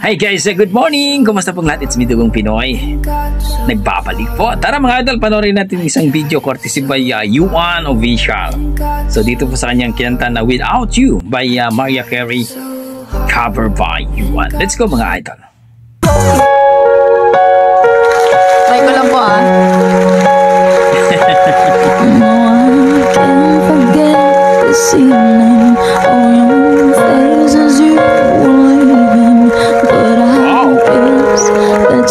Hi guys, good morning! Kumusta pong lahat? It's me, Dugong Pinoy. Nagbabalik po. Tara mga idol, panoorin natin isang video courtesy by Yuan Official. So dito po sa kanyang kinanta na Without You by Mariah Carey, cover by Yuan. Let's go mga idol. Try ko lang po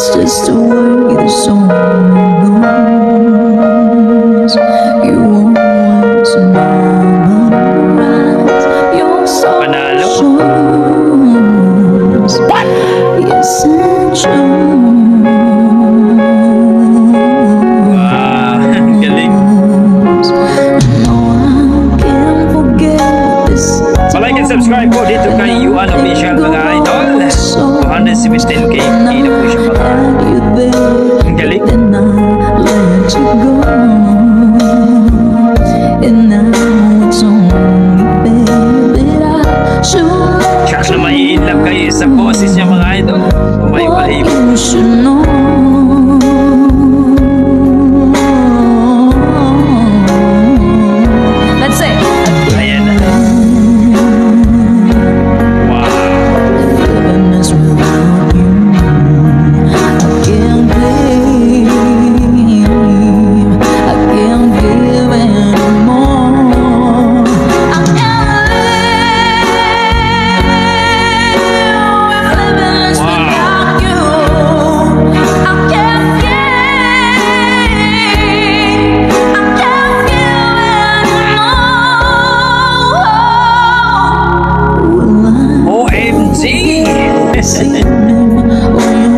Just the way the song goes. You always memorize your songs. Yes, and shows. Wow, galing. No, I can't forget this. Palike and subscribe po dito kay Yuan Official mga idol. 217k hindi na po siya mga. Ang galing. Siya na mai-inlove kayo sa boses niya mga idol. Umay-walay po. Let's say. Ayan na.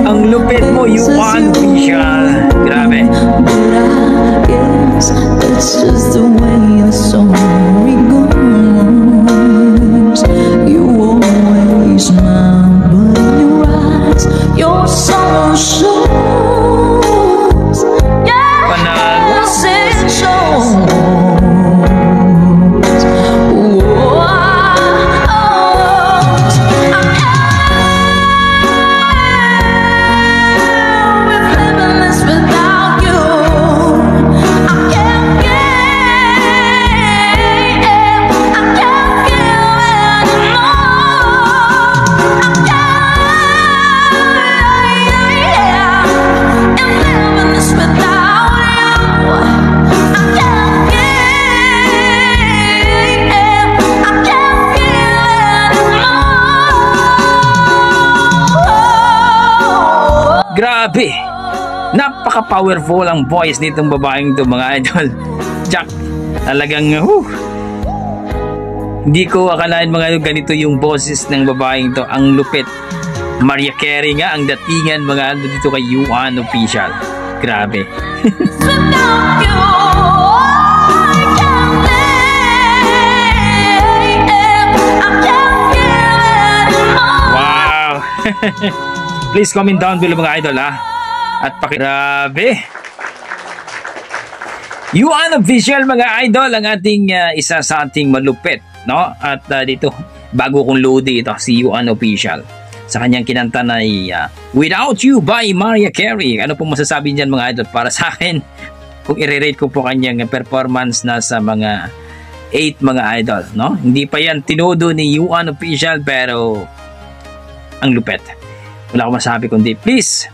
Ang lupit mo, Yuan Official. Grabe. That's just the way your story goes. You always smile, but in your eyes, your soul shows. Yes, it shows. Grabe! Napaka-powerful ang voice nitong babaeng ito mga idol. Jack, talagang hindi ko akalain mga idol ganito yung boses ng babaeng ito. Ang lupit. Mariah Carey nga ang datingan mga idol dito kay Yuan Official. Grabe. Wow! Please comment down below mga idol at grabe. Yuan Official mga idol ang ating isa sa ating malupit, no? At dito bago kong loading ito si Yuan Official sa kanyang kinanta na Without You by Mariah Carey. Ano po masasabi niyan mga idol? Para sa akin, kung i-rate ko po kanyang performance na sa mga 8 mga idol, no? Hindi pa yan tinodo ni Yuan Official pero ang lupit. Wala akong masabi kundi please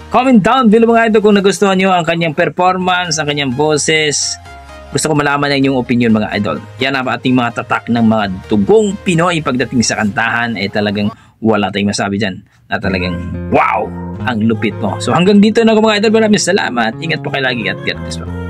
comment down below mga idol kung nagustuhan nyo ang kanyang performance, ang kanyang boses. Gusto ko malaman ang inyong opinion mga idol. Yan ang ating mga tatak ng mga Dugong Pinoy pagdating sa kantahan. Talagang wala tayong masabi dyan na talagang wow, ang lupit mo. So hanggang dito na ako mga idol. Maraming salamat. Ingat po kayo lagi at God bless po.